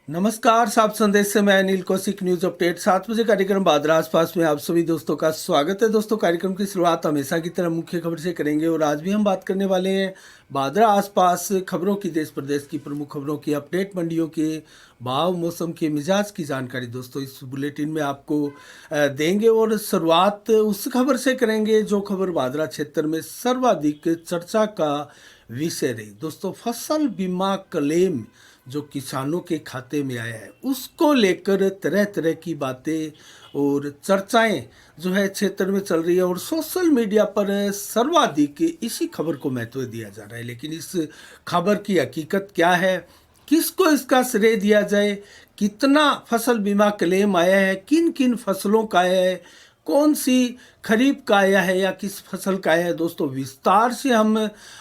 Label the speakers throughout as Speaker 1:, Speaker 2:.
Speaker 1: नमस्कार, साफ संदेश से मैं अनिल कौशिक। न्यूज अपडेट 7 बजे कार्यक्रम बादरा आसपास में आप सभी दोस्तों का स्वागत है। दोस्तों, कार्यक्रम की शुरुआत हमेशा की तरह मुख्य खबर से करेंगे और आज भी हम बात करने वाले हैं बादरा आसपास खबरों की, देश प्रदेश की प्रमुख खबरों की अपडेट, मंडियों के भाव, मौसम के मिजाज की जानकारी दोस्तों इस बुलेटिन में आपको देंगे। और शुरुआत उस खबर से करेंगे जो खबर बादरा क्षेत्र में सर्वाधिक चर्चा का विषय रही। दोस्तों, फसल बीमा क्लेम जो किसानों के खाते में आया है उसको लेकर तरह तरह की बातें और चर्चाएं जो है क्षेत्र में चल रही है और सोशल मीडिया पर सर्वाधिक इसी खबर को महत्व दिया जा रहा है। लेकिन इस खबर की हकीकत क्या है, किसको इसका श्रेय दिया जाए, कितना फसल बीमा क्लेम आया है, किन किन फसलों का आया है, कौन सी खरीफ का आया है या किस फसल का आया है, दोस्तों विस्तार से हम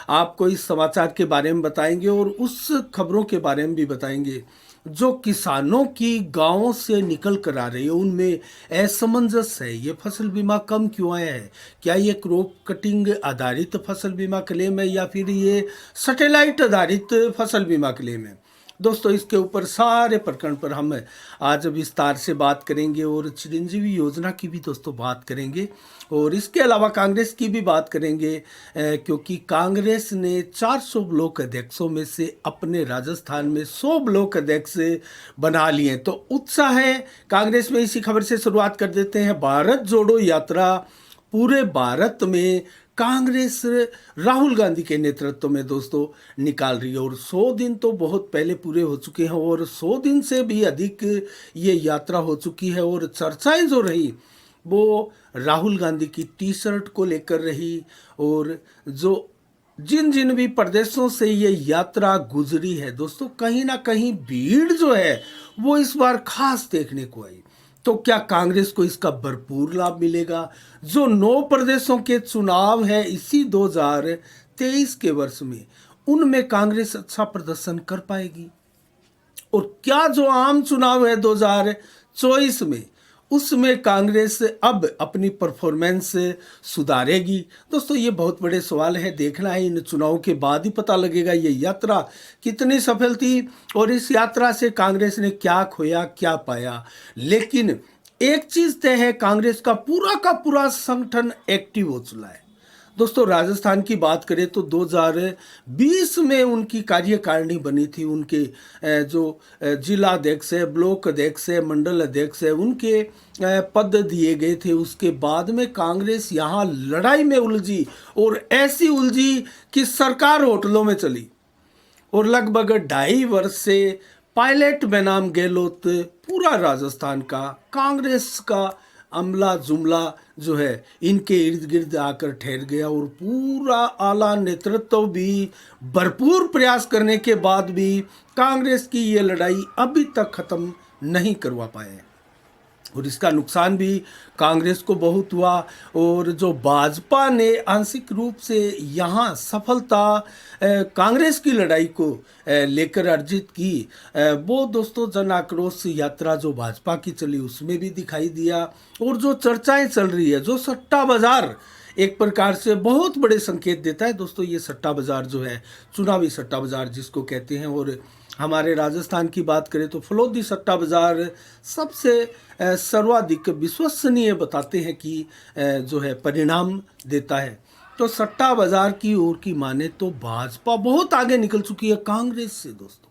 Speaker 1: आपको इस समाचार के बारे में बताएंगे और उस खबरों के बारे में भी बताएंगे जो किसानों की गांवों से निकल कर आ रही है। उनमें असमंजस है, ये फसल बीमा कम क्यों आया है, क्या ये क्रॉप कटिंग आधारित फसल बीमा क्लेम है या फिर ये सैटेलाइट आधारित फसल बीमा क्लेम है। दोस्तों, इसके ऊपर सारे प्रकरण पर हम आज विस्तार से बात करेंगे और चिरंजीवी योजना की भी दोस्तों बात करेंगे और इसके अलावा कांग्रेस की भी बात करेंगे, क्योंकि कांग्रेस ने 400 ब्लॉक अध्यक्षों में से अपने राजस्थान में 100 ब्लॉक अध्यक्ष बना लिए। तो उत्साह है कांग्रेस में। इसी खबर से शुरुआत कर देते हैं। भारत जोड़ो यात्रा पूरे भारत में कांग्रेस राहुल गांधी के नेतृत्व में दोस्तों निकाल रही है और 100 दिन तो बहुत पहले पूरे हो चुके हैं और 100 दिन से भी अधिक ये यात्रा हो चुकी है और चर्चाएं जो रही वो राहुल गांधी की टी शर्ट को लेकर रही और जो जिन जिन भी प्रदेशों से ये यात्रा गुजरी है दोस्तों, कहीं ना कहीं भीड़ जो है वो इस बार खास देखने को आई। तो क्या कांग्रेस को इसका भरपूर लाभ मिलेगा? जो 9 प्रदेशों के चुनाव है इसी 2023 के वर्ष में, उनमें कांग्रेस अच्छा प्रदर्शन कर पाएगी? और क्या जो आम चुनाव है 2024 में, उसमें कांग्रेस अब अपनी परफॉर्मेंस सुधारेगी? दोस्तों, ये बहुत बड़े सवाल है। देखना है, इन चुनावों के बाद ही पता लगेगा ये यात्रा कितनी सफल थी और इस यात्रा से कांग्रेस ने क्या खोया क्या पाया। लेकिन एक चीज तय है, कांग्रेस का पूरा संगठन एक्टिव हो चुका है। दोस्तों, राजस्थान की बात करें तो 2020 में उनकी कार्यकारिणी बनी थी। उनके जो जिला अध्यक्ष है, ब्लॉक अध्यक्ष है, मंडल अध्यक्ष है, उनके पद दिए गए थे। उसके बाद में कांग्रेस यहाँ लड़ाई में उलझी और ऐसी उलझी कि सरकार होटलों में चली और लगभग 2.5 वर्ष से पायलट बनाम गहलोत पूरा राजस्थान का कांग्रेस का अमला जुमला जो है इनके इर्द गिर्द आकर ठहर गया और पूरा आला नेतृत्व भी भरपूर प्रयास करने के बाद भी कांग्रेस की ये लड़ाई अभी तक खत्म नहीं करवा पाए और इसका नुकसान भी कांग्रेस को बहुत हुआ। और जो भाजपा ने आंशिक रूप से यहाँ सफलता कांग्रेस की लड़ाई को लेकर अर्जित की, वो दोस्तों जन आक्रोश यात्रा जो भाजपा की चली उसमें भी दिखाई दिया। और जो चर्चाएं चल रही है, जो सट्टा बाजार एक प्रकार से बहुत बड़े संकेत देता है दोस्तों, ये सट्टा बाजार जो है, चुनावी सट्टा बाजार जिसको कहते हैं। और हमारे राजस्थान की बात करें तो फलोदी सट्टा बाजार सबसे सर्वाधिक विश्वसनीय बताते हैं कि जो है परिणाम देता है। तो सट्टा बाजार की ओर की माने तो भाजपा बहुत आगे निकल चुकी है कांग्रेस से दोस्तों।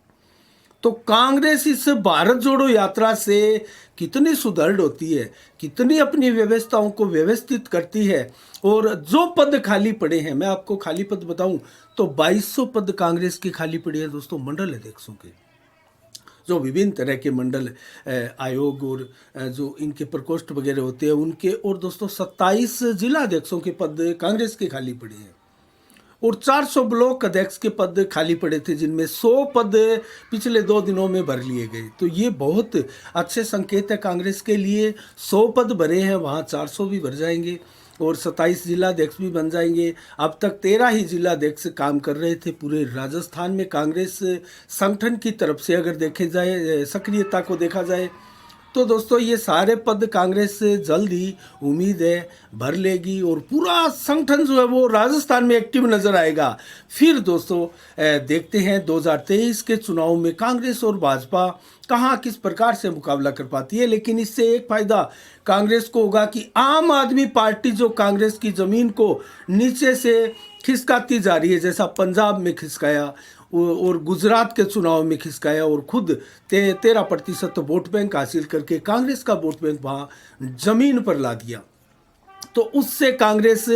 Speaker 1: तो कांग्रेस इस भारत जोड़ो यात्रा से कितनी सुदृढ़ होती है, कितनी अपनी व्यवस्थाओं को व्यवस्थित करती है। और जो पद खाली पड़े हैं, मैं आपको खाली पद बताऊं तो 2200 पद कांग्रेस के खाली पड़े हैं दोस्तों, मंडल अध्यक्षों के, जो विभिन्न तरह के मंडल आयोग और जो इनके प्रकोष्ठ वगैरह होते हैं उनके। और दोस्तों 27 जिला अध्यक्षों के पद कांग्रेस के खाली पड़े हैं और 400 ब्लॉक अध्यक्ष के पद खाली पड़े थे, जिनमें 100 पद पिछले 2 दिनों में भर लिए गए। तो ये बहुत अच्छे संकेत है कांग्रेस के लिए। 100 पद भरे हैं, वहाँ 400 भी भर जाएंगे और 27 जिला अध्यक्ष भी बन जाएंगे। अब तक 13 ही जिला अध्यक्ष काम कर रहे थे पूरे राजस्थान में। कांग्रेस संगठन की तरफ से अगर देखे जाए, सक्रियता को देखा जाए तो दोस्तों ये सारे पद कांग्रेस से जल्द ही उम्मीद है भर लेगी और पूरा संगठन जो है वो राजस्थान में एक्टिव नजर आएगा। फिर दोस्तों देखते हैं 2023 के चुनाव में कांग्रेस और भाजपा कहाँ किस प्रकार से मुकाबला कर पाती है। लेकिन इससे एक फायदा कांग्रेस को होगा कि आम आदमी पार्टी जो कांग्रेस की जमीन को नीचे से खिसकाती जा रही है, जैसा पंजाब में खिसकाया और गुजरात के चुनाव में खिसकाया और खुद 13% वोट बैंक हासिल करके कांग्रेस का वोट बैंक वहाँ जमीन पर ला दिया, तो उससे कांग्रेस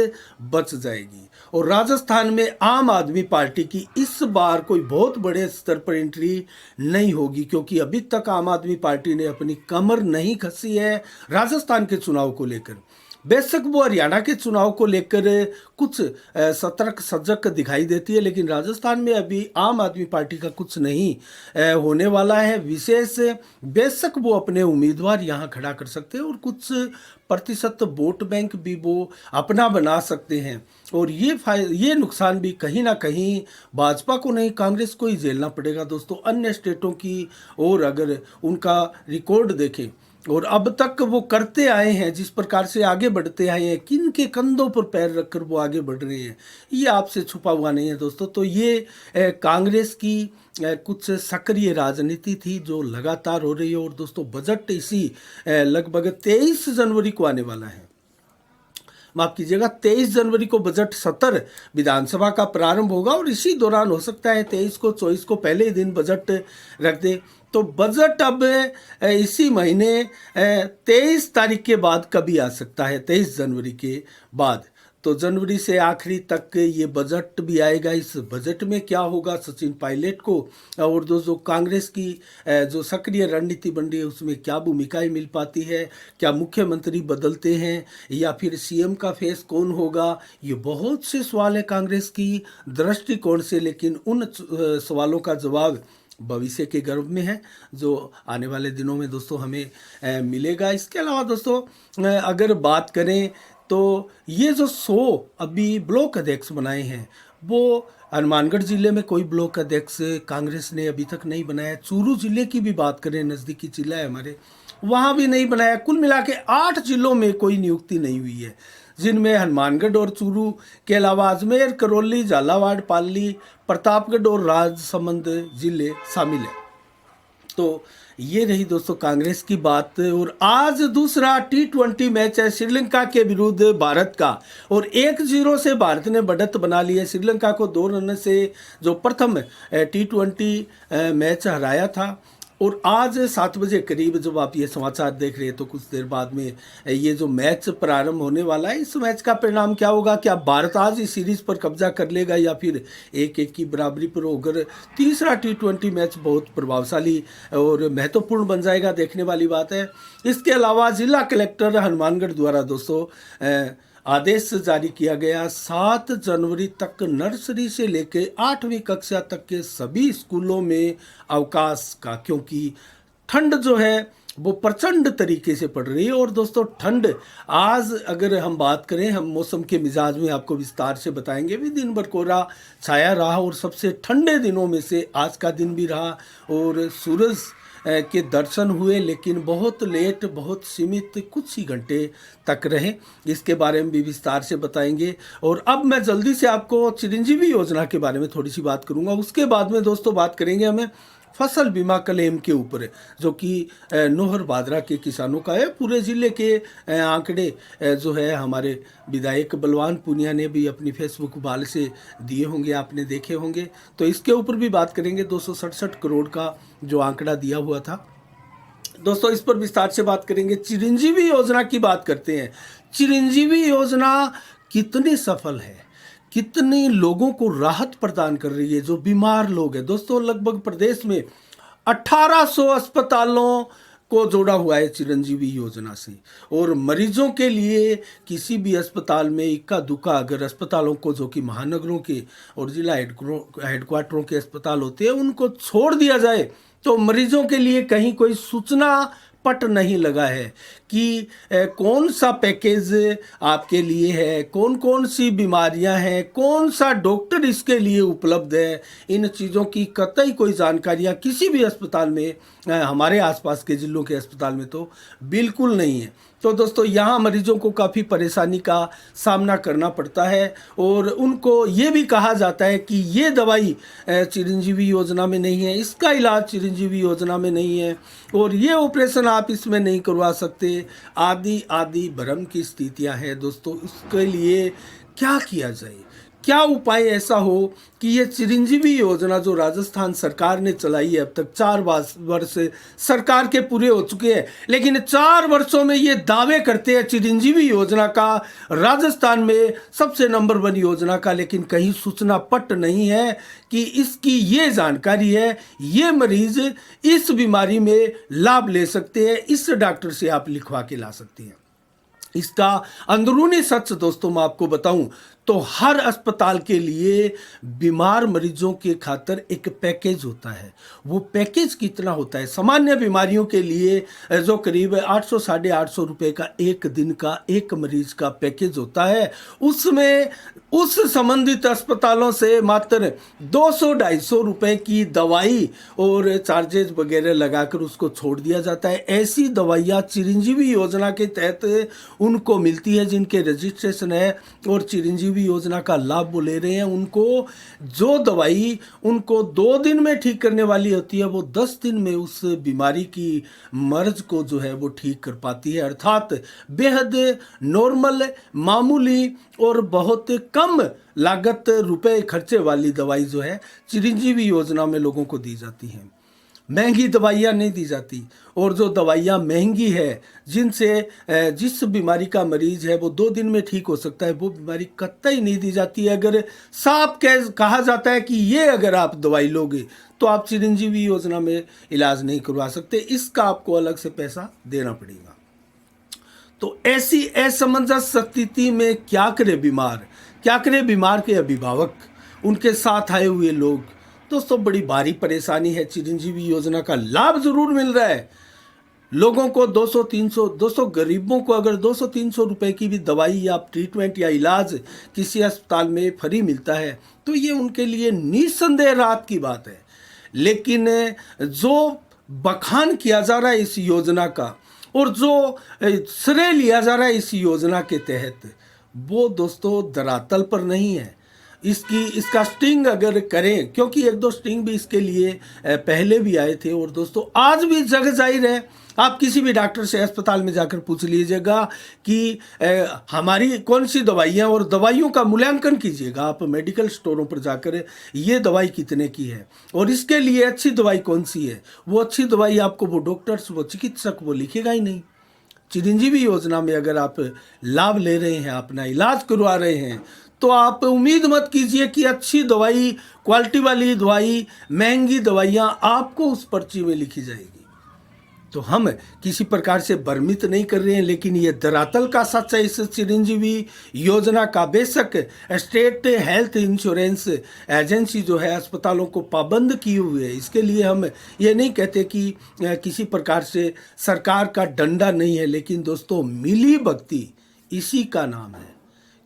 Speaker 1: बच जाएगी। और राजस्थान में आम आदमी पार्टी की इस बार कोई बहुत बड़े स्तर पर एंट्री नहीं होगी, क्योंकि अभी तक आम आदमी पार्टी ने अपनी कमर नहीं कसी है राजस्थान के चुनाव को लेकर। बेशक वो हरियाणा के चुनाव को लेकर कुछ सतर्क सजग दिखाई देती है, लेकिन राजस्थान में अभी आम आदमी पार्टी का कुछ नहीं होने वाला है विशेष। बेशक वो अपने उम्मीदवार यहाँ खड़ा कर सकते हैं और कुछ प्रतिशत वोट बैंक भी वो अपना बना सकते हैं, और ये नुकसान भी कहीं ना कहीं भाजपा को नहीं कांग्रेस को ही झेलना पड़ेगा दोस्तों। अन्य स्टेटों की और अगर उनका रिकॉर्ड देखें और अब तक वो करते आए हैं, जिस प्रकार से आगे बढ़ते आए हैं, किन के कंधों पर पैर रखकर वो आगे बढ़ रहे हैं, ये आपसे छुपा हुआ नहीं है दोस्तों। तो ये कांग्रेस की कुछ सक्रिय राजनीति थी जो लगातार हो रही है। और दोस्तों बजट इसी लगभग 23 जनवरी को आने वाला है, माफ कीजिएगा 23 जनवरी को बजट सत्र विधानसभा का प्रारंभ होगा, और इसी दौरान हो सकता है 23 को 24 को पहले ही दिन बजट रख दे। तो बजट अब इसी महीने 23 तारीख के बाद कभी आ सकता है, 23 जनवरी के बाद। तो जनवरी से आखिरी तक ये बजट भी आएगा। इस बजट में क्या होगा, सचिन पायलट को और जो कांग्रेस की जो सक्रिय रणनीति बन रही है उसमें क्या भूमिकाएं मिल पाती है, क्या मुख्यमंत्री बदलते हैं या फिर सीएम का फेस कौन होगा, ये बहुत से सवाल है कांग्रेस की दृष्टिकोण से। लेकिन उन सवालों का जवाब भविष्य के गर्भ में है, जो आने वाले दिनों में दोस्तों हमें मिलेगा। इसके अलावा दोस्तों अगर बात करें तो ये जो 100 अभी ब्लॉक अध्यक्ष बनाए हैं, वो हनुमानगढ़ जिले में कोई ब्लॉक अध्यक्ष कांग्रेस ने अभी तक नहीं बनाया। चूरू जिले की भी बात करें, नज़दीकी जिला है हमारे, वहाँ भी नहीं बनाया। कुल मिला के 8 जिलों में कोई नियुक्ति नहीं हुई है, जिनमें हनुमानगढ़ और चूरू के अलावा अजमेर, करौली, झालावाड़, पाली, प्रतापगढ़ और राजसमंद जिले शामिल हैं। तो ये रही दोस्तों कांग्रेस की बात। और आज दूसरा T20 मैच है श्रीलंका के विरुद्ध भारत का, और 1-0 से भारत ने बढ़त बना ली है। श्रीलंका को 2 रन से जो प्रथम T20 मैच हराया था। और आज 7 बजे करीब जब आप ये समाचार देख रहे हैं तो कुछ देर बाद में ये जो मैच प्रारंभ होने वाला है, इस मैच का परिणाम क्या होगा, क्या भारत आज इस सीरीज पर कब्जा कर लेगा या फिर 1-1 की बराबरी पर होकर तीसरा T20 मैच बहुत प्रभावशाली और महत्वपूर्ण बन जाएगा, देखने वाली बात है। इसके अलावा जिला कलेक्टर हनुमानगढ़ द्वारा दोस्तों आदेश जारी किया गया 7 जनवरी तक नर्सरी से लेकर 8वीं कक्षा तक के सभी स्कूलों में अवकाश का, क्योंकि ठंड जो है वो प्रचंड तरीके से पड़ रही है। और दोस्तों ठंड आज अगर हम बात करें, हम मौसम के मिजाज में आपको विस्तार से बताएंगे भी, दिन भर कोहरा छाया रहा और सबसे ठंडे दिनों में से आज का दिन भी रहा और सूरज के दर्शन हुए, लेकिन बहुत लेट, बहुत सीमित कुछ ही घंटे तक रहे। इसके बारे में भी विस्तार से बताएंगे। और अब मैं जल्दी से आपको चिरंजीवी योजना के बारे में थोड़ी सी बात करूंगा। उसके बाद में दोस्तों बात करेंगे हमें फसल बीमा क्लेम के ऊपर, जो कि नोहर भादरा के किसानों का है। पूरे ज़िले के आंकड़े जो है हमारे विधायक बलवान पुनिया ने भी अपनी फेसबुक वाल से दिए होंगे, आपने देखे होंगे। तो इसके ऊपर भी बात करेंगे। 267 करोड़ का जो आंकड़ा दिया हुआ था दोस्तों, इस पर विस्तार से बात करेंगे। चिरंजीवी योजना की बात करते हैं। चिरंजीवी योजना कितनी सफल है, कितने लोगों को राहत प्रदान कर रही है, जो बीमार लोग हैं दोस्तों। लगभग प्रदेश में 1800 अस्पतालों को जोड़ा हुआ है चिरंजीवी योजना से। और मरीजों के लिए किसी भी अस्पताल में इक्का दुक्का अगर अस्पतालों को, जो कि महानगरों के और जिला हेडक्वार्टरों के अस्पताल होते हैं, उनको छोड़ दिया जाए तो मरीजों के लिए कहीं कोई सूचना पट नहीं लगा है कि कौन सा पैकेज आपके लिए है, कौन कौन सी बीमारियां हैं, कौन सा डॉक्टर इसके लिए उपलब्ध है। इन चीज़ों की कतई कोई जानकारियां किसी भी अस्पताल में, हमारे आसपास के ज़िलों के अस्पताल में तो बिल्कुल नहीं है। तो दोस्तों यहाँ मरीजों को काफ़ी परेशानी का सामना करना पड़ता है और उनको ये भी कहा जाता है कि ये दवाई चिरंजीवी योजना में नहीं है, इसका इलाज चिरंजीवी योजना में नहीं है और ये ऑपरेशन आप इसमें नहीं करवा सकते, आदि आदि भ्रम की स्थितियाँ हैं। दोस्तों इसके लिए क्या किया जाए, क्या उपाय ऐसा हो कि ये चिरंजीवी योजना जो राजस्थान सरकार ने चलाई है, अब तक 4 वर्ष सरकार के पूरे हो चुके हैं, लेकिन 4 वर्षों में ये दावे करते हैं चिरंजीवी योजना का राजस्थान में सबसे नंबर 1 योजना का, लेकिन कहीं सूचना पट नहीं है कि इसकी ये जानकारी है, ये मरीज इस बीमारी में लाभ ले सकते हैं, इस डॉक्टर से आप लिखवा के ला सकते हैं। इसका अंदरूनी सच दोस्तों मैं आपको बताऊं तो हर अस्पताल के लिए बीमार मरीजों के खातिर एक पैकेज होता है। वो पैकेज कितना होता है? सामान्य बीमारियों के लिए जो करीब 800 साढ़े 800 रुपये का एक दिन का एक मरीज का पैकेज होता है, उसमें उस संबंधित अस्पतालों से मात्र 200-250 रुपये की दवाई और चार्जेज वगैरह लगाकर उसको छोड़ दिया जाता है। ऐसी दवाइयाँ चिरंजीवी योजना के तहत उनको मिलती है जिनके रजिस्ट्रेशन है और चिरंजीवी योजना का लाभ वो ले रहे हैं। उनको जो दवाई उनको 2 दिन में ठीक करने वाली होती है, वो 10 दिन में उस बीमारी की मर्ज को जो है वो ठीक कर पाती है। अर्थात बेहद नॉर्मल, मामूली और बहुत कम लागत रुपए खर्चे वाली दवाई जो है चिरंजीवी योजना में लोगों को दी जाती है। महंगी दवाइयाँ नहीं दी जाती और जो दवाइयाँ महंगी है जिनसे जिस बीमारी का मरीज है वो 2 दिन में ठीक हो सकता है, वो बीमारी कतई नहीं दी जाती है। अगर साफ कहा जाता है कि ये अगर आप दवाई लोगे तो आप चिरंजीवी योजना में इलाज नहीं करवा सकते, इसका आपको अलग से पैसा देना पड़ेगा। तो ऐसी असमंजस स्थिति में क्या करे बीमार, क्या करे बीमार के अभिभावक, उनके साथ आए हुए लोग। दोस्तों बड़ी भारी परेशानी है। चिरंजीवी योजना का लाभ जरूर मिल रहा है लोगों को, 200-300 200 गरीबों को अगर 200-300 रुपए की भी दवाई या ट्रीटमेंट या इलाज किसी अस्पताल में फ्री मिलता है तो ये उनके लिए निस्संदेह राहत की बात है। लेकिन जो बखान किया जा रहा है इस योजना का और जो श्रेय लिया जा रहा है इस योजना के तहत, वो दोस्तों धरातल पर नहीं है। इसका स्टिंग अगर करें, क्योंकि 1-2 स्टिंग भी इसके लिए पहले भी आए थे और दोस्तों आज भी जग जाहिर है, आप किसी भी डॉक्टर से अस्पताल में जाकर पूछ लीजिएगा कि हमारी कौन सी दवाइयाँ, और दवाइयों का मूल्यांकन कीजिएगा आप मेडिकल स्टोरों पर जाकर, ये दवाई कितने की है और इसके लिए अच्छी दवाई कौन सी है। वो अच्छी दवाई आपको वो डॉक्टर्स, वो चिकित्सक वो लिखेगा ही नहीं। चिरंजीवी योजना में अगर आप लाभ ले रहे हैं, अपना इलाज करवा रहे हैं, तो आप उम्मीद मत कीजिए कि अच्छी दवाई, क्वालिटी वाली दवाई, महंगी दवाइयाँ आपको उस पर्ची में लिखी जाएगी। तो हम किसी प्रकार से भ्रमित नहीं कर रहे हैं, लेकिन ये धरातल का सच है इस चिरंजीवी योजना का। बेशक स्टेट हेल्थ इंश्योरेंस एजेंसी जो है अस्पतालों को पाबंद की हुई है, इसके लिए हम ये नहीं कहते कि किसी प्रकार से सरकार का डंडा नहीं है, लेकिन दोस्तों मिली भगती इसी का नाम है।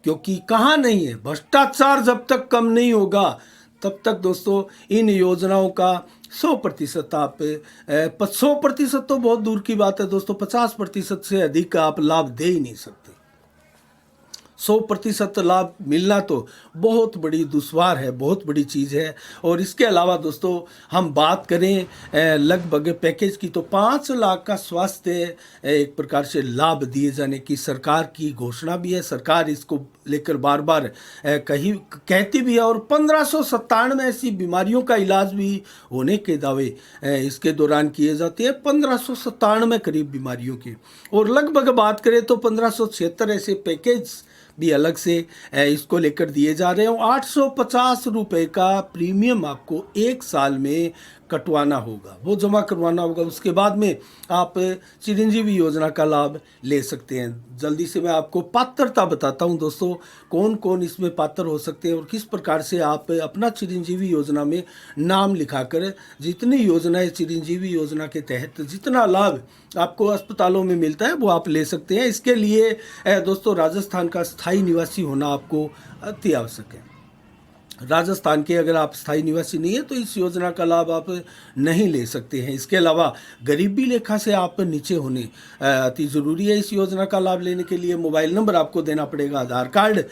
Speaker 1: क्योंकि कहाँ नहीं है, भ्रष्टाचार जब तक कम नहीं होगा तब तक दोस्तों इन योजनाओं का 100% आप 100% तो बहुत दूर की बात है दोस्तों, 50% से अधिक आप लाभ दे ही नहीं सकते। 100% लाभ मिलना तो बहुत बड़ी दुश्वार है, बहुत बड़ी चीज़ है। और इसके अलावा दोस्तों हम बात करें लगभग पैकेज की, तो 5 लाख का स्वास्थ्य एक प्रकार से लाभ दिए जाने की सरकार की घोषणा भी है। सरकार इसको लेकर बार बार कहती भी है और 1597 ऐसी बीमारियों का इलाज भी होने के दावे इसके दौरान किए जाते हैं, 1597 करीब बीमारियों के। और लगभग बात करें तो 1576 ऐसे पैकेज भी अलग से इसको लेकर दिए जा रहे हैं। 850 रुपये का प्रीमियम आपको 1 साल में कटवाना होगा, वो जमा करवाना होगा। उसके बाद में आप चिरंजीवी योजना का लाभ ले सकते हैं। जल्दी से मैं आपको पात्रता बताता हूं दोस्तों, कौन कौन इसमें पात्र हो सकते हैं और किस प्रकार से आप अपना चिरंजीवी योजना में नाम लिखाकर जितनी योजनाएं चिरंजीवी योजना के तहत जितना लाभ आपको अस्पतालों में मिलता है वो आप ले सकते हैं। इसके लिए दोस्तों राजस्थान का स्थायी निवासी होना आपको अति आवश्यक है। राजस्थान के अगर आप स्थायी निवासी नहीं है तो इस योजना का लाभ आप नहीं ले सकते हैं। इसके अलावा गरीबी रेखा से आप नीचे होने अति ज़रूरी है। इस योजना का लाभ लेने के लिए मोबाइल नंबर आपको देना पड़ेगा, आधार कार्ड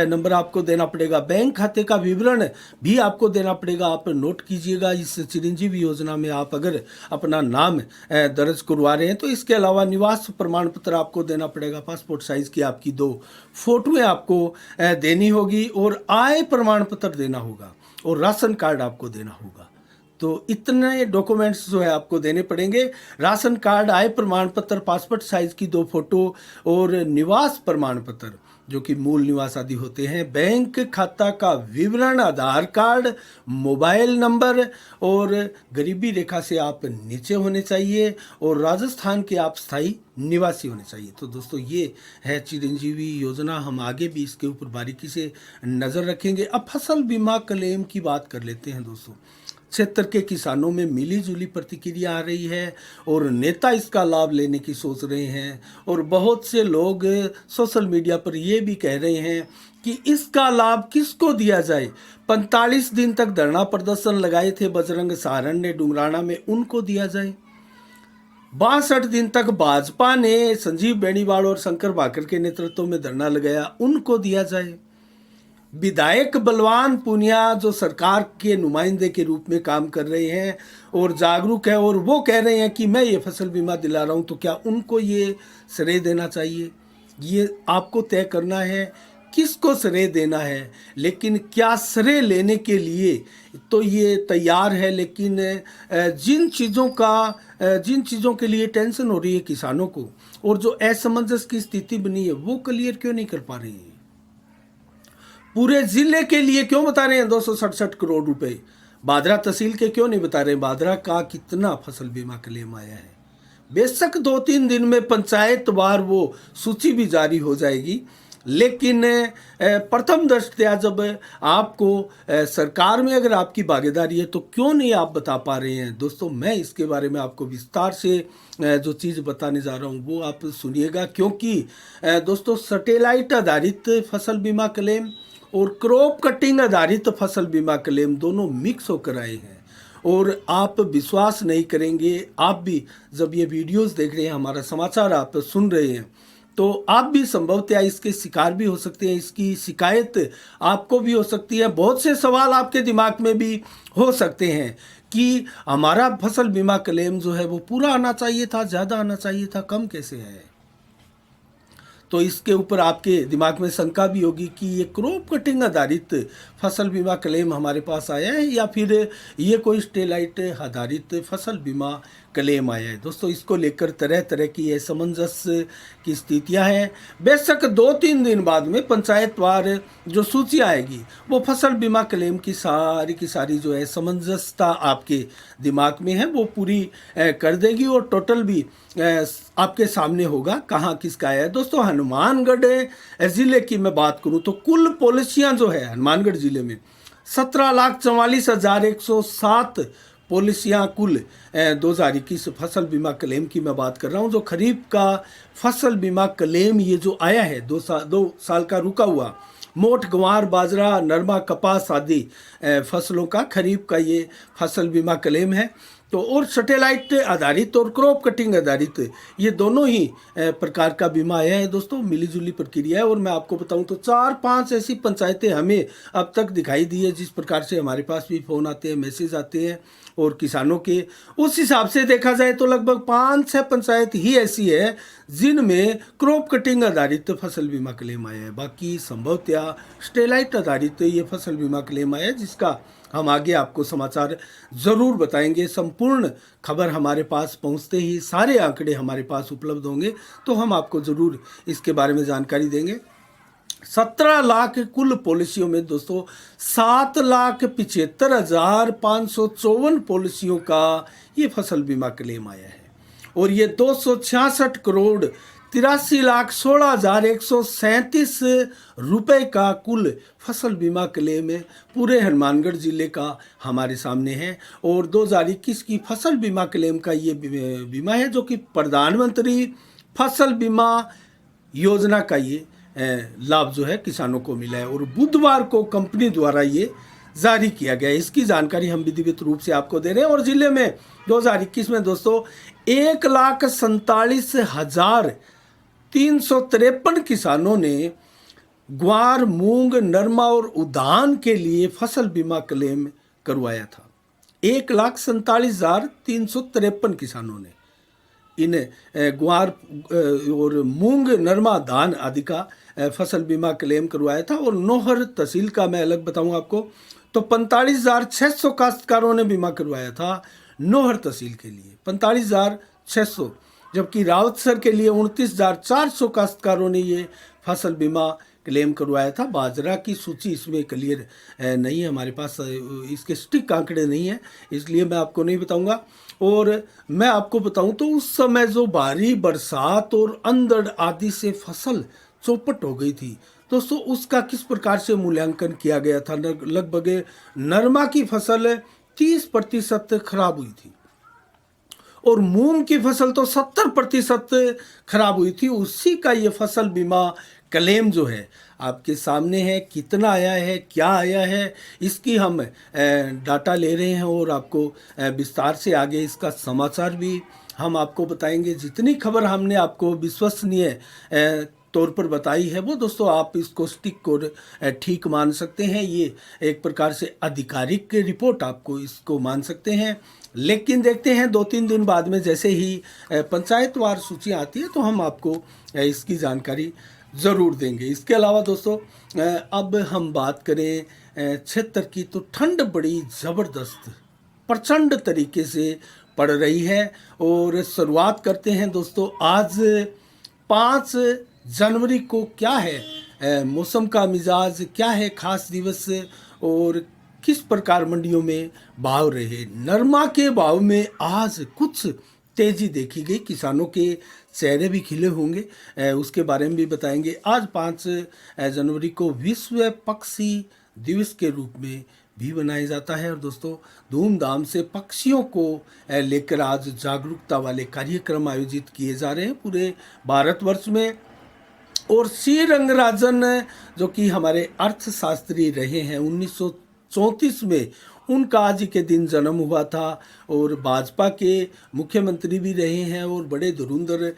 Speaker 1: नंबर आपको देना पड़ेगा, बैंक खाते का विवरण भी आपको देना पड़ेगा। आप नोट कीजिएगा, इस चिरंजीवी योजना में आप अगर अपना नाम दर्ज करवा रहे हैं तो इसके अलावा निवास प्रमाण पत्र आपको देना पड़ेगा, पासपोर्ट साइज़ की आपकी 2 फोटोएँ आपको देनी होगी और आय प्रमाण पत्र देना होगा और राशन कार्ड आपको देना होगा। तो इतने डॉक्यूमेंट्स जो है आपको देने पड़ेंगे। राशन कार्ड, आय प्रमाण पत्र, पासपोर्ट साइज की 2 फोटो और निवास प्रमाण पत्र जो कि मूल निवास आदि होते हैं, बैंक खाता का विवरण, आधार कार्ड, मोबाइल नंबर और गरीबी रेखा से आप नीचे होने चाहिए और राजस्थान के आप स्थायी निवासी होने चाहिए। तो दोस्तों ये है चिरंजीवी योजना। हम आगे भी इसके ऊपर बारीकी से नज़र रखेंगे। अब फसल बीमा क्लेम की बात कर लेते हैं दोस्तों। क्षेत्र के किसानों में मिली जुली प्रतिक्रिया आ रही है और नेता इसका लाभ लेने की सोच रहे हैं और बहुत से लोग सोशल मीडिया पर ये भी कह रहे हैं कि इसका लाभ किसको दिया जाए। 45 दिन तक धरना प्रदर्शन लगाए थे बजरंग सहारण ने डुमराना में, उनको दिया जाए। 62 दिन तक भाजपा ने संजीव बेनीवाल और शंकर भाकर के नेतृत्व में धरना लगाया, उनको दिया जाए। विधायक बलवान पुनिया जो सरकार के नुमाइंदे के रूप में काम कर रहे हैं और जागरूक है और वो कह रहे हैं कि मैं ये फसल बीमा दिला रहा हूँ, तो क्या उनको ये श्रेय देना चाहिए? ये आपको तय करना है किसको श्रेय देना है। लेकिन क्या श्रेय लेने के लिए तो ये तैयार है, लेकिन जिन चीज़ों के लिए टेंशन हो रही है किसानों को और जो असमंजस की स्थिति बनी है वो क्लियर क्यों नहीं कर पा रही है? पूरे जिले के लिए क्यों बता रहे हैं 267 करोड़ रुपए? बादरा तहसील के क्यों नहीं बता रहे? बादरा का कितना फसल बीमा क्लेम आया है? बेशक 2-3 दिन में पंचायत वार वो सूची भी जारी हो जाएगी, लेकिन प्रथम दृष्टया जब आपको सरकार में अगर आपकी भागीदारी है तो क्यों नहीं आप बता पा रहे हैं? दोस्तों मैं इसके बारे में आपको विस्तार से जो चीज़ बताने जा रहा हूँ वो आप सुनिएगा, क्योंकि दोस्तों सैटेलाइट आधारित फसल बीमा क्लेम और क्रॉप कटिंग आधारित फसल बीमा क्लेम दोनों मिक्स होकर आए हैं और आप विश्वास नहीं करेंगे। आप भी जब ये वीडियोस देख रहे हैं, हमारा समाचार आप सुन रहे हैं, तो आप भी संभवतः इसके शिकार भी हो सकते हैं, इसकी शिकायत आपको भी हो सकती है। बहुत से सवाल आपके दिमाग में भी हो सकते हैं कि हमारा फसल बीमा क्लेम जो है वो पूरा आना चाहिए था, ज़्यादा आना चाहिए था, कम कैसे है? तो इसके ऊपर आपके दिमाग में शंका भी होगी कि ये क्रॉप कटिंग आधारित फसल बीमा क्लेम हमारे पास आया है या फिर ये कोई सैटेलाइट आधारित फसल बीमा क्लेम आया है। दोस्तों इसको लेकर तरह तरह की असमंजस की स्थितियां हैं। बेशक 2-3 दिन बाद में पंचायतवार जो सूची आएगी वो फसल बीमा क्लेम की सारी जो असमंजसता आपके दिमाग में है वो पूरी कर देगी और टोटल भी आपके सामने होगा कहाँ किसका है। दोस्तों हनुमानगढ़ ज़िले की मैं बात करूँ तो कुल पॉलिसियाँ जो है हनुमानगढ़ ज़िले में 17,44,107 पॉलिसियाँ कुल 2021 फसल बीमा क्लेम की मैं बात कर रहा हूँ। जो खरीफ का फसल बीमा क्लेम ये जो आया है 2 साल का रुका हुआ, मोट, गंवार, बाजरा, नरमा, कपास आदि फसलों का खरीफ का ये फसल बीमा क्लेम है। तो और सैटेलाइट आधारित और क्रॉप कटिंग आधारित ये दोनों ही प्रकार का बीमा आया है। दोस्तों मिलीजुली प्रक्रिया है और मैं आपको बताऊं तो 4-5 ऐसी पंचायतें हमें अब तक दिखाई दी है, जिस प्रकार से हमारे पास भी फ़ोन आते हैं, मैसेज आते हैं और किसानों के उस हिसाब से देखा जाए तो लगभग 5-6 पंचायत ही ऐसी है जिनमें क्रॉप कटिंग आधारित फसल बीमा क्लेम आया है। बाकी संभवतः सैटेलाइट आधारित ये फसल बीमा क्लेम आया है, जिसका हम आगे आपको समाचार ज़रूर बताएंगे। संपूर्ण खबर हमारे पास पहुंचते ही सारे आंकड़े हमारे पास उपलब्ध होंगे तो हम आपको ज़रूर इसके बारे में जानकारी देंगे। 17 लाख कुल पॉलिसियों में दोस्तों 7,75,554 पॉलिसियों का ये फसल बीमा क्लेम आया है और ये 266 करोड़ 83,16,137 रुपए का कुल फसल बीमा क्लेम पूरे हनुमानगढ़ जिले का हमारे सामने है। और 2021 की फसल बीमा क्लेम का ये बीमा है जो कि प्रधानमंत्री फसल बीमा योजना का ये लाभ जो है किसानों को मिला है और बुधवार को कंपनी द्वारा ये जारी किया गया है। इसकी जानकारी हम विधिवत रूप से आपको दे रहे हैं। और जिले में 2021 में दोस्तों 1,47,353 किसानों ने ग्वार, मूंग, नरमा और उद्यान के लिए फसल बीमा क्लेम करवाया था। 1,47,353 किसानों ने इन ग्वार और मूंग, नरमा, धान आदि का फसल बीमा क्लेम करवाया था। और नौहर तहसील का मैं अलग बताऊं आपको तो 45,600 काश्तकारों ने बीमा करवाया था नौहर तहसील के लिए 45,600, जबकि रावतसर के लिए 29,400 काश्तकारों ने ये फसल बीमा क्लेम करवाया था। बाजरा की सूची इसमें क्लियर नहीं है हमारे पास, इसके स्टिक आंकड़े नहीं है, इसलिए मैं आपको नहीं बताऊंगा। और मैं आपको बताऊं तो उस समय जो भारी बरसात और अंधड़ आदि से फसल चौपट हो गई थी दोस्तों, उसका किस प्रकार से मूल्यांकन किया गया था। लगभग नरमा की फसल 30% खराब हुई थी और मूंग की फसल तो 70% खराब हुई थी। उसी का ये फसल बीमा क्लेम जो है आपके सामने है, कितना आया है, क्या आया है, इसकी हम डाटा ले रहे हैं और आपको विस्तार से आगे इसका समाचार भी हम आपको बताएंगे। जितनी खबर हमने आपको विश्वसनीय तौर पर बताई है वो दोस्तों आप इसको स्टिक को ठीक मान सकते हैं। ये एक प्रकार से आधिकारिक रिपोर्ट आपको इसको मान सकते हैं। लेकिन देखते हैं 2-3 दिन बाद में जैसे ही पंचायतवार सूची आती है तो हम आपको इसकी जानकारी ज़रूर देंगे। इसके अलावा दोस्तों अब हम बात करें क्षेत्र की तो ठंड बड़ी ज़बरदस्त प्रचंड तरीके से पड़ रही है। और शुरुआत करते हैं दोस्तों आज 5 जनवरी को क्या है मौसम का मिजाज, क्या है खास दिवस और किस प्रकार मंडियों में भाव रहे। नरमा के भाव में आज कुछ तेजी देखी गई, किसानों के चेहरे भी खिले होंगे, उसके बारे में भी बताएंगे। आज 5 जनवरी को विश्व पक्षी दिवस के रूप में भी मनाया जाता है और दोस्तों धूमधाम से पक्षियों को लेकर आज जागरूकता वाले कार्यक्रम आयोजित किए जा रहे हैं पूरे भारतवर्ष में। और सी रंगराजन जो कि हमारे अर्थशास्त्री रहे हैं 1934 में, उनका आज के दिन जन्म हुआ था और भाजपा के मुख्यमंत्री भी रहे हैं और बड़े धुरंधर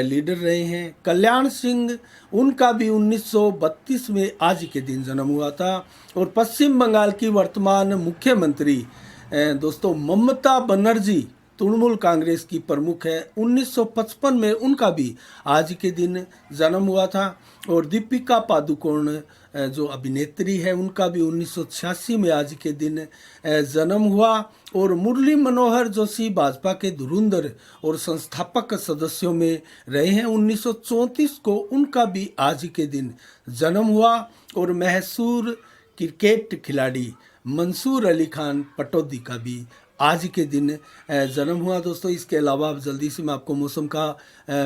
Speaker 1: लीडर रहे हैं। कल्याण सिंह, उनका भी 1932 में आज के दिन जन्म हुआ था। और पश्चिम बंगाल की वर्तमान मुख्यमंत्री दोस्तों ममता बनर्जी तृणमूल कांग्रेस की प्रमुख है, 1955 में उनका भी आज के दिन जन्म हुआ था। और दीपिका पादुकोण जो अभिनेत्री है उनका भी 1986 में आज के दिन जन्म हुआ। और मुरली मनोहर जोशी भाजपा के धुरंधर और संस्थापक सदस्यों में रहे हैं, 1934 को उनका भी आज के दिन जन्म हुआ। और मशहूर क्रिकेट खिलाड़ी मंसूर अली खान पटौदी का भी आज के दिन जन्म हुआ दोस्तों। इसके अलावा जल्दी से मैं आपको मौसम का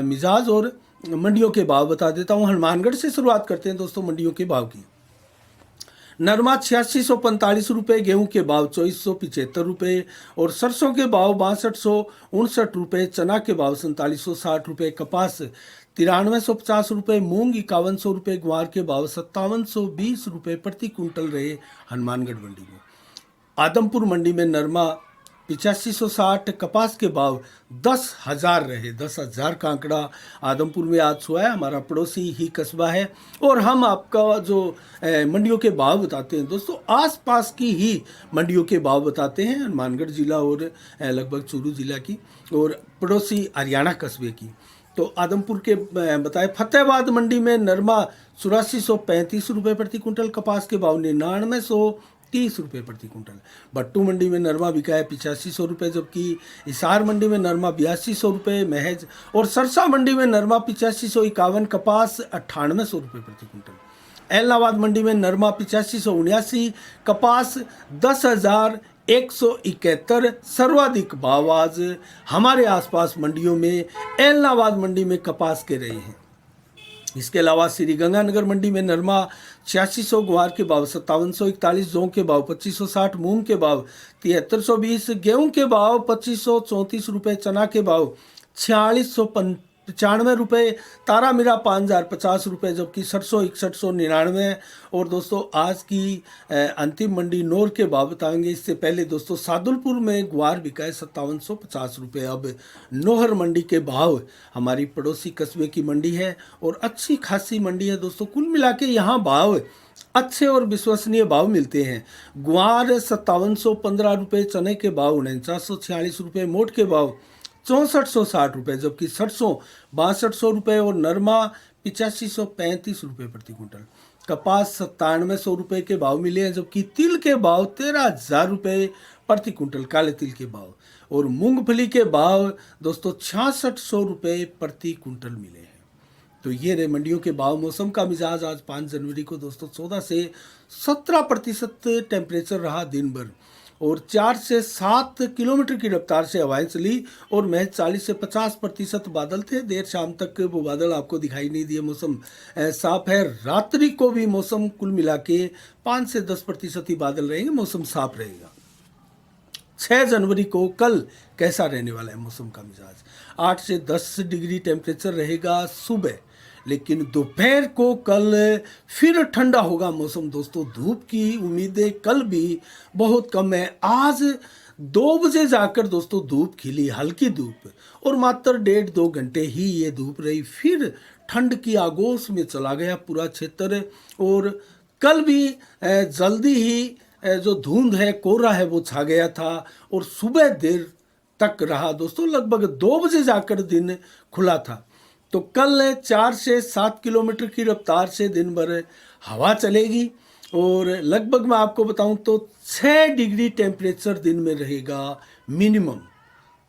Speaker 1: मिजाज और मंडियों के भाव बता देता हूँ। हनुमानगढ़ से शुरुआत करते हैं दोस्तों मंडियों के भाव की। नरमा 8645 रुपये, गेहूं के भाव 2475 रुपये और सरसों के भाव 6259 रुपये, चना के भाव 4760 रुपये, कपास 9350 रुपये, मूंग 5100 रुपये, ग्वार के भाव 5720 रुपये प्रति कुंटल रहे हनुमानगढ़ मंडी में। आदमपुर मंडी में नरमा 8560, कपास के भाव 10,000 रहे। 10,000 का आंकड़ा आदमपुर में आज हुआ है, हमारा पड़ोसी ही कस्बा है। और हम आपका जो मंडियों के भाव बताते हैं दोस्तों, आसपास की ही मंडियों के भाव बताते हैं, हनुमानगढ़ जिला और लगभग चूरू जिला की और पड़ोसी हरियाणा कस्बे की। तो आदमपुर के बताए फतेहाबाद मंडी में नरमा 8435 रुपये प्रति कुंटल, कपास के भाव 9930 रुपये प्रति कुंटल। भट्टू मंडी में नरमा बिका है 8500 रुपये, जबकि हिसार मंडी में नरमा 8200 रुपये महज। और सरसा मंडी में नरमा 8551, कपास 9800 रुपये प्रति कुंटल। एलनाबाद मंडी में नरमा 8579, कपास 10,171 सर्वाधिक भाव आज हमारे आसपास मंडियों में एलनाबाद मंडी में कपास के रहे हैं। इसके अलावा श्री गंगानगर मंडी में नरमा 8600, ग्वार के भाव 5741, जौ के भाव 2560, मूंग के भाव 7320, गेहूं के भाव 2534 रुपये, चना के भाव 4695 रुपये, तारा मीरा 5050 रुपये, जबकि सरसों 6199। और दोस्तों आज की अंतिम मंडी नौर के भाव बताएंगे। इससे पहले दोस्तों सादुलपुर में ग्वार बिका है 5750 रुपये। अब नौहर मंडी के भाव, हमारी पड़ोसी कस्बे की मंडी है और अच्छी खासी मंडी है दोस्तों। कुल मिला के यहाँ भाव अच्छे और विश्वसनीय भाव मिलते हैं। ग्वार 5715 रुपये, चने के भाव 4946 रुपये, मोट के भाव 6460 रुपये, जबकि सरसों 6200 रुपये और नरमा 8535 रुपये प्रति क्विंटल। कपास 9700 रुपये के भाव मिले हैं, जबकि तिल के भाव 13000 रुपये प्रति क्विंटल, काले तिल के भाव। और मूंगफली के भाव दोस्तों 6600 रुपये प्रति क्विंटल मिले हैं। तो ये रहे मंडियों के भाव। मौसम का मिजाज आज 5 जनवरी को दोस्तों 14 से 17% टेम्परेचर रहा दिन भर, और 4 से 7 किलोमीटर की रफ्तार से हवाएं चली, और महज 40 से 50% बादल थे। देर शाम तक वो बादल आपको दिखाई नहीं दिए। मौसम साफ है। रात्रि को भी मौसम कुल मिला के 5 से 10% ही बादल रहेंगे, मौसम साफ रहेगा। 6 जनवरी को कल कैसा रहने वाला है मौसम का मिजाज? 8 से 10 डिग्री टेम्परेचर रहेगा सुबह, लेकिन दोपहर को कल फिर ठंडा होगा मौसम दोस्तों। धूप की उम्मीदें कल भी बहुत कम है। आज 2 बजे जाकर दोस्तों धूप खिली, हल्की धूप, और मात्र 1.5-2 घंटे ही ये धूप रही, फिर ठंड की आगोश में चला गया पूरा क्षेत्र। और कल भी जल्दी ही जो धुंध है, कोहरा है, वो छा गया था और सुबह देर तक रहा दोस्तों। लगभग 2 बजे जाकर दिन खुला था। तो कल 4 से 7 किलोमीटर की रफ्तार से दिन भर हवा चलेगी, और लगभग मैं आपको बताऊं तो 6 डिग्री टेम्परेचर दिन में रहेगा मिनिमम।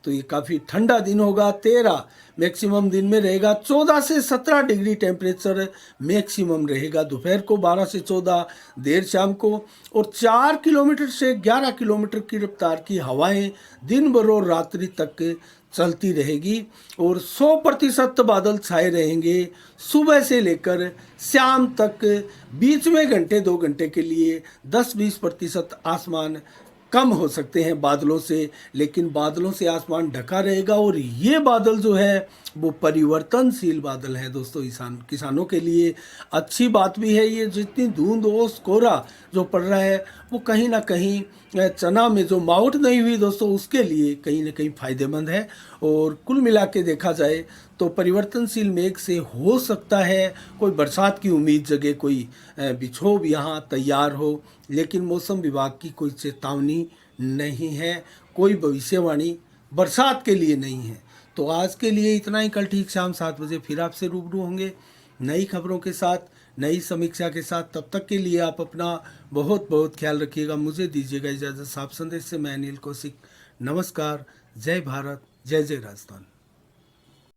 Speaker 1: तो ये काफ़ी ठंडा दिन होगा। 13 मैक्सिमम दिन में रहेगा। 14 से 17 डिग्री टेम्परेचर मैक्सिमम रहेगा दोपहर को, 12 से 14 देर शाम को। और 4 किलोमीटर से 11 किलोमीटर की रफ्तार की हवाएं दिन भर और रात्रि तक चलती रहेगी, और 100% बादल छाए रहेंगे सुबह से लेकर शाम तक। बीच में घंटे 2 घंटे के लिए 10-20% आसमान कम हो सकते हैं बादलों से, लेकिन बादलों से आसमान ढका रहेगा। और ये बादल जो है वो परिवर्तनशील बादल है दोस्तों। किसानों के लिए अच्छी बात भी है। ये जितनी धुंध ओस कोहरा जो पड़ रहा है, वो कहीं ना कहीं चना में जो मावट नहीं हुई दोस्तों, उसके लिए कहीं ना कहीं फ़ायदेमंद है। और कुल मिला के देखा जाए तो परिवर्तनशील मेघ से हो सकता है कोई बरसात की उम्मीद जगे, कोई बिछोव यहाँ तैयार हो, लेकिन मौसम विभाग की कोई चेतावनी नहीं है, कोई भविष्यवाणी बरसात के लिए नहीं है। तो आज के लिए इतना ही। कल ठीक शाम 7 बजे फिर आपसे रूबरू होंगे नई खबरों के साथ, नई समीक्षा के साथ। तब तक के लिए आप अपना बहुत बहुत ख्याल रखिएगा। मुझे दीजिएगा इजाज़त। साफ संदेश से मैं अनिल कौशिक। नमस्कार। जय भारत, जय जय राजस्थान।